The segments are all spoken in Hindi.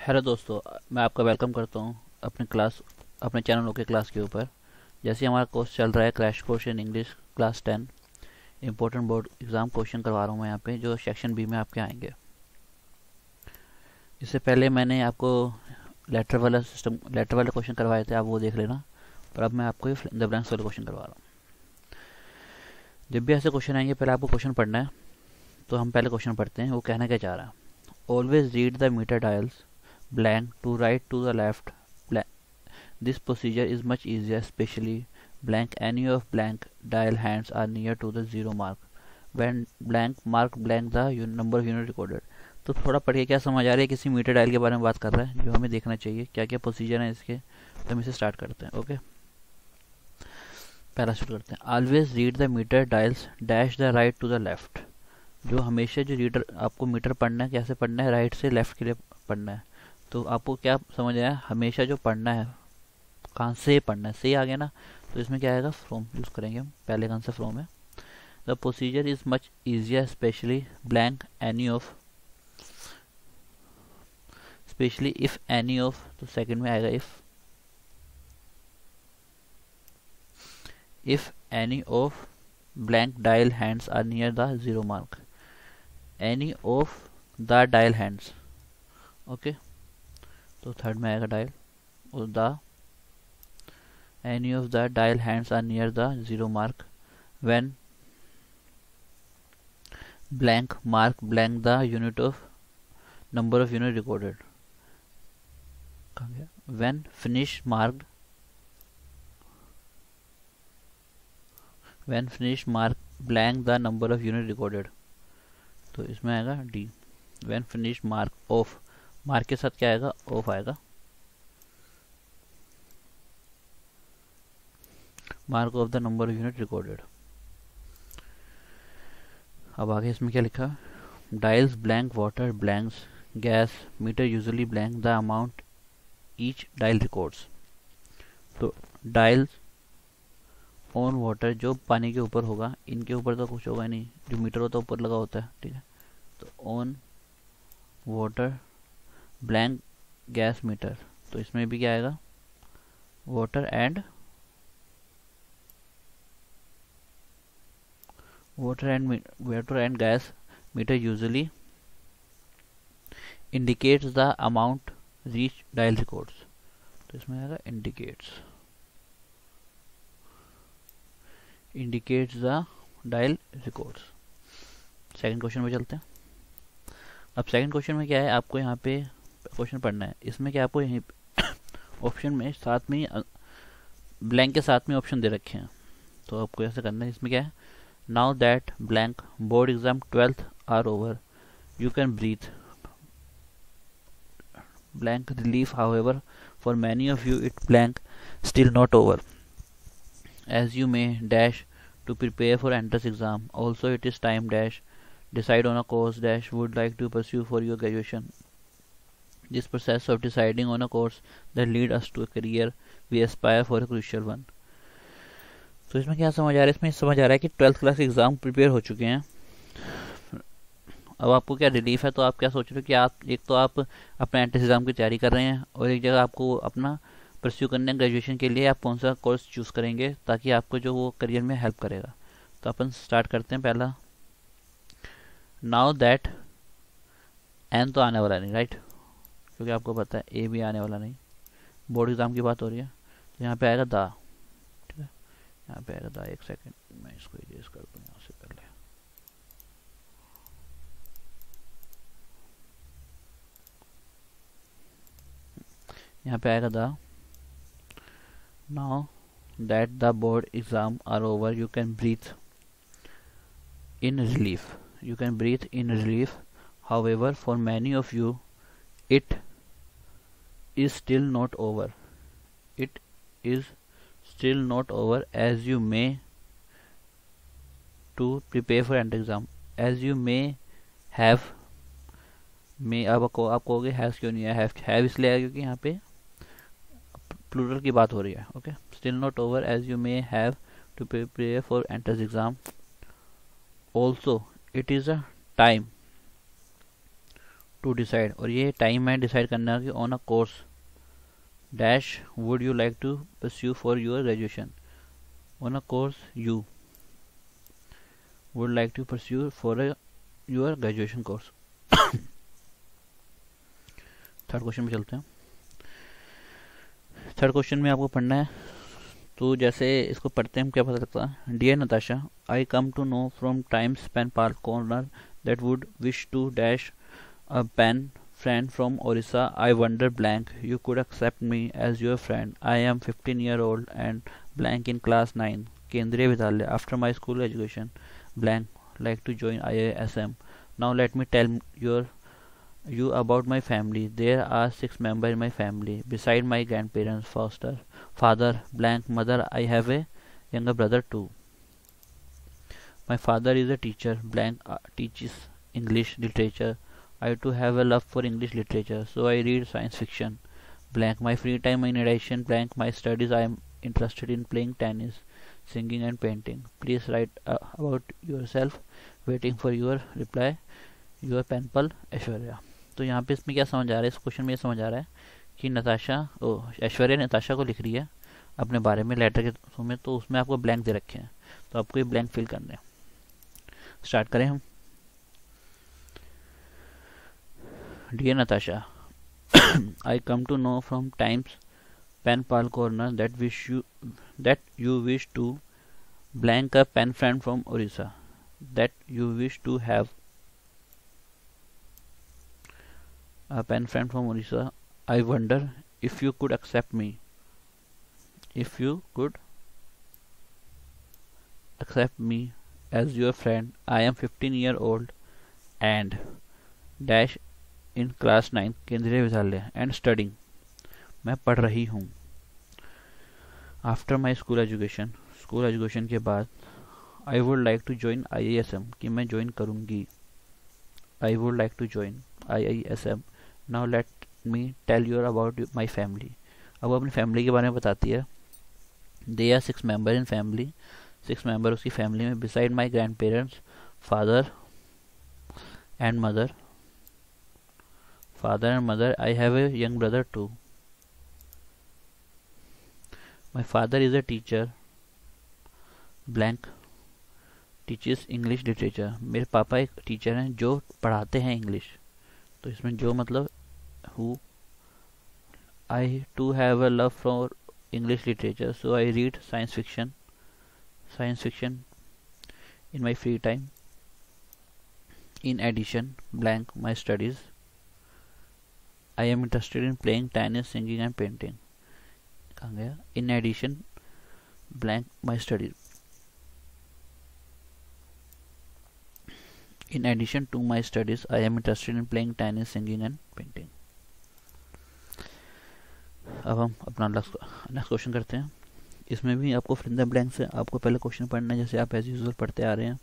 हेलो दोस्तों, मैं आपका वेलकम करता हूं अपने चैनल ओके क्लास के ऊपर। जैसे हमारा कोर्स चल रहा है crash course in English class 10 important board exam question करवा रहा हूं मैं यहाँ पे, जो सेक्शन बी में आपके आएंगे। इससे पहले मैंने आपको लेटर वाले क्वेश्चन करवाए थे, आप वो देख लेना। पर अब मैं आपको द ब्लैंक्स वाले क्वेश्चन करवा रहा हूँ। जब भी ऐसे क्वेश्चन आएंगे पहले आपको क्वेश्चन पढ़ना है। तो हम पहले क्वेश्चन पढ़ते हैं, वो कहना क्या चाह रहा है। Always read the meter dials blank to right to the left blank. This procedure is much easier, especially blank any of blank dial hands are near to the zero mark. When blank mark blank the number of unit recorded. तो थोड़ा पढ़िए, क्या समझ आ रहा है। किसी मीटर डायल के बारे में बात कर रहा है जो हमें देखना चाहिए क्या क्या प्रोसीजर है इसके। तो हम इसे स्टार्ट करते हैं। ओके, पहला शुरू करते हैं। Always read the meter dials dash the right to the left. जो हमेशा जो रीडर आपको मीटर पढ़ना है, कैसे पढ़ना है, राइट से लेफ्ट के लिए पढ़ना है। तो आपको क्या समझ आया, हमेशा जो पढ़ना है कहाँ से पढ़ना है, से आ गया ना। तो इसमें क्या आएगा, फ्रॉम यूज़ करेंगे हम। पहले कौन सा फ्रॉम है। The procedure is much easier specially blank any of, specially if any of. तो सेकंड में आएगा if any of blank dial hands are near the zero mark. Any of the dial hands. Okay, तो थर्ड में आएगा डायल और the any of the dial hands are near the zero mark when blank mark blank the unit of number of unit recorded. when finish mark blank the number of unit recorded. तो इसमें आएगा D. when finish mark off, mark के साथ क्या आएगा, ऑफ आएगा। Mark off the number of unit recorded. अब आगे इसमें क्या लिखा, dials blank water blanks gas meter usually blank the amount each dial records. तो डायल्स ऑन वाटर जो पानी के ऊपर होगा, इनके ऊपर तो कुछ होगा नहीं, जो मीटर होता है ऊपर लगा होता है, ठीक है। तो on water blank gas meter. तो इसमें भी क्या आएगा, water and gas meter usually indicates the amount reach dial records. तो इसमें आएगा indicates the dial records। Second question में चलते हैं। अब सेकंड क्वेश्चन में क्या है, आपको यहाँ पे क्वेश्चन पढ़ना है। इसमें क्या आपको यहीं ऑप्शन में साथ में ब्लैंक के साथ में ऑप्शन दे रखे हैं। तो आपको ऐसा करना है। इसमें क्या है, now that blank board exam 12th are over you can breathe blank relief. However, for many of you it blank still not over, as you may dash to prepare for entrance exam. Also it is time dash decide on a course dash would like to pursue for your graduation. This process of deciding on a course that lead us to a career we aspire for a crucial one. तो इसमें क्या समझ आ रहा है, इसमें समझ आ रहा है कि 12th क्लास एग्ज़ाम प्रिपेयर हो चुके हैं। अब आपको क्या रिलीफ है, तो आप क्या सोच रहे हो कि आप एक तो आप अपना एंट्रेंस एग्ज़ाम की तैयारी कर रहे हैं, और एक जगह आपको अपना परस्यू करने ग्रेजुएशन के लिए आप कौन सा कोर्स चूज़ करेंगे ताकि आपको जो वो करियर में हेल्प करेगा। तो अपन स्टार्ट करते हैं। पहला, नाउ दैट एन तो आने वाला नहीं, राइट, क्योंकि आपको पता है ए भी आने वाला नहीं, बोर्ड एग्ज़ाम की बात हो रही है। तो यहाँ पे आएगा द, यहाँ पे आएगा था। एक सेकंड, मैं इसको इरेज कर दूँ यहाँ से पहले। यहाँ पे आएगा the. Now that the board exam are over you can breathe in relief. However for many of you it is still not over. It is still not over, as you may to prepare for entrance exam. As you may have, may अब आप कहोगे हैव क्यों नहीं है, हैव इसलिए आया क्योंकि यहाँ पे प्लूरल की बात हो रही है। Okay, still not over as you may have to prepare for entrance exam. Also it is a time to decide, और ये टाइम है डिसाइड करना कि on a course dash would you like to pursue for your graduation, on a course you would like to pursue for your graduation course. Third question में चलते हैं। थर्ड क्वेश्चन में आपको पढ़ना है, तो जैसे इसको पढ़ते हैं क्या पता लगता है। Dear Natasha, I come to know from Times pen pal corner that would wish to dash a pen friend from Orissa. I wonder blank you could accept me as your friend. I am 15 year old and blank in class 9 Kendriya Vidyalaya. After my school education blank like to join IISM. Now let me tell you about my family. There are 6 members in my family beside my grandparents. Father blank, mother I have a younger brother too. My father is a teacher blank, teaches English literature. I too have a love for English literature, so I read science fiction blank. My free time in addition blank my studies, I am interested in playing tennis, singing and painting. Please write about yourself. Waiting for your reply. Your pen pal Aishwarya. तो यहाँ पे इसमें क्या समझ आ रहा है, इस क्वेश्चन में ये समझ आ रहा है कि ऐश्वर्या नताशा को लिख रही है अपने बारे में लेटर के थ्रू में, तो उसमें आपको ब्लैंक दे रखे हैं, तो आपको ये ब्लैंक फिल करने हैं। स्टार्ट करें हम। Dear Natasha, I come to know from Times Pen Pal Corner that you wish to blank a pen friend from Orissa. That you wish to have a pen friend from Orissa. I wonder if you could accept me. If you could accept me as your friend. I am 15 year old and dash in class 9 केंद्रीय विद्यालय एंड स्टडिंग, मैं पढ़ रही हूँ। आफ्टर माई स्कूल एजुकेशन के बाद I would like to join IISM, कि मैं ज्वाइन करूँगी। I would like to join IISM। Now let me tell you about my family. अब अपनी फैमिली के बारे में बताती है। They are 6 member in family, 6 member उसकी फैमिली में। Beside my grandparents father and mother, father and mother I have a young brother too. My father is a teacher blank, teaches English literature. मेरे पापा एक टीचर हैं जो पढ़ाते हैं इंग्लिश, तो इसमें जो मतलब who. I too have a love for English literature, so I read science fiction in my free time. In addition blank my studies, I am interested in playing tennis, singing and painting. कहाँ गया? In addition blank my studies. In addition to my studies, I am interested in playing tennis, singing and painting. अब हम अपना नेक्स्ट क्वेश्चन करते हैं। इसमें भी आपको फिल इन द ब्लैंक से आपको पहले क्वेश्चन पढ़ना है जैसे आप एज यूजुअल पढ़ते आ रहे हैं।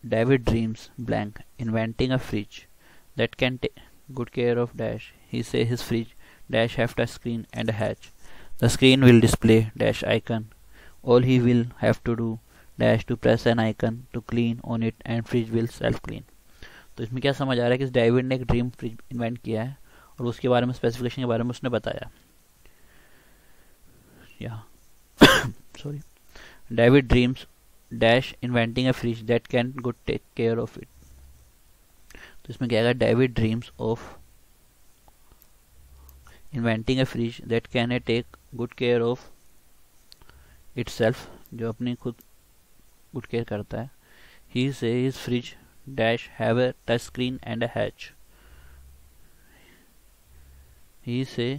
David dreams blank inventing a fridge that can take good care of dash. He say his fridge dash have touch screen and a hatch. The screen will display dash icon. All he will have to do dash to press an icon to clean on it and fridge will self clean. तो इसमें क्या समझ आ रहा है कि डेविड ने एक ड्रीम फ्रिज इन्वेंट किया है और उसके बारे में स्पेसिफिकेशन के बारे में उसने बताया। Sorry, David dreams dash inventing a fridge that can good take care of it. तो इसमें क्या आएगा? David dreams of inventing a fridge that can take good care of itself, जो अपनी खुद गुड केयर करता है। He says his fridge dash have a touch screen and a hatch. He says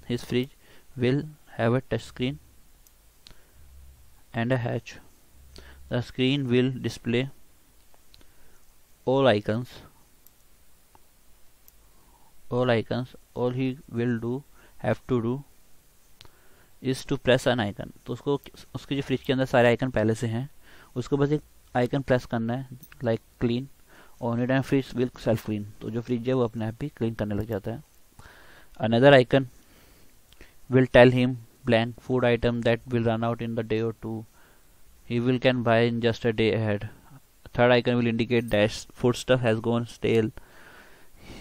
his fridge will have a touch screen and a hatch. The screen will display all icons. All he will have to do is to press an icon. तो उसको उसके जो फ्रिज के अंदर सारे आइकन पहले से हैं, उसको बस एक आइकन प्रेस करना है like clean on it and fridge will self clean. तो जो फ्रिज है वो अपने आप ही क्लीन करने लग जाता है. Another icon will tell him blank food item that will run out in the day or two. He will can buy in just a day ahead. Third icon will indicate dash food stuff has gone stale.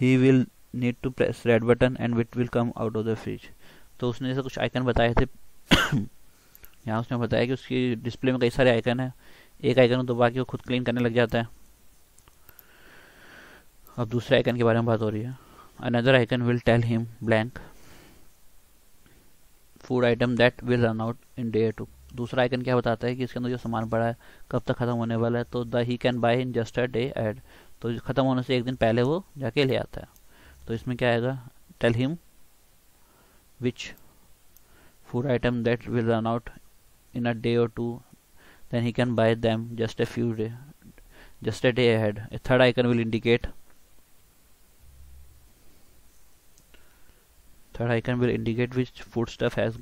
He will need to press red button and it will come out of the fridge. तो उसने जैसे कुछ आइकन बताए थे यहाँ उसने बताया कि उसकी डिस्प्ले में कई सारे आइकन है, एक आइकन को दबा के वो खुद क्लीन करने लग जाता है। अब दूसरे आइकन के बारे में बात हो रही है। Another icon will tell him blank food item that will run out in day 2। दूसरा आइकन क्या बताता है कि इसके अंदर जो सामान पड़ा है कब तक खत्म होने वाला है। तो the he can buy in just a day add, तो खत्म होने से एक दिन पहले वो जाके ले आता है। तो इसमें क्या आएगा, tell him which food item that will run out in a day or two, then he can buy them just a day ahead. A third icon will indicate which food stuff has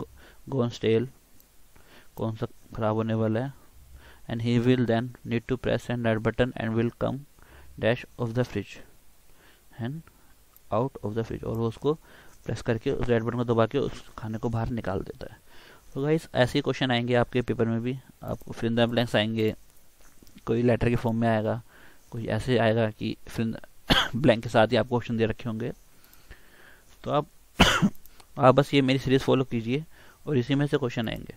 gone stale, कौन सा खराब होने वाला है, and he will then need to press and that button and will come dash of the fridge and out of the fridge, और वो उसको प्रेस करके उस रेड बटन को दबा के उस खाने को बाहर निकाल देता है। तो गाइस ऐसे ही क्वेश्चन आएंगे आपके पेपर में भी, आपको फिल इन द ब्लैंक्स आएंगे, कोई लेटर के फॉर्म में आएगा, कोई ऐसे आएगा कि फिल ब्लैंक के साथ ही आपको ऑप्शन दे रखे होंगे। तो आप बस ये मेरी सीरीज फॉलो कीजिए और इसी में से क्वेश्चन आएंगे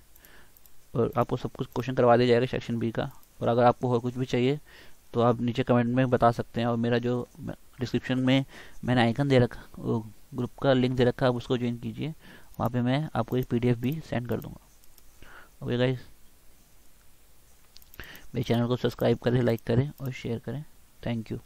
और आपको सब कुछ क्वेश्चन करवा दिया जाएगा सेक्शन बी का। और अगर आपको और कुछ भी चाहिए तो आप नीचे कमेंट में बता सकते हैं, और मेरा जो डिस्क्रिप्शन में मैंने आइकन दे रखा, वो ग्रुप का लिंक दे रखा है, आप उसको ज्वाइन कीजिए, वहाँ पे मैं आपको एक PDF भी सेंड कर दूंगा। ओके गाइस, मेरे चैनल को सब्सक्राइब करें, लाइक करें और शेयर करें। Thank you.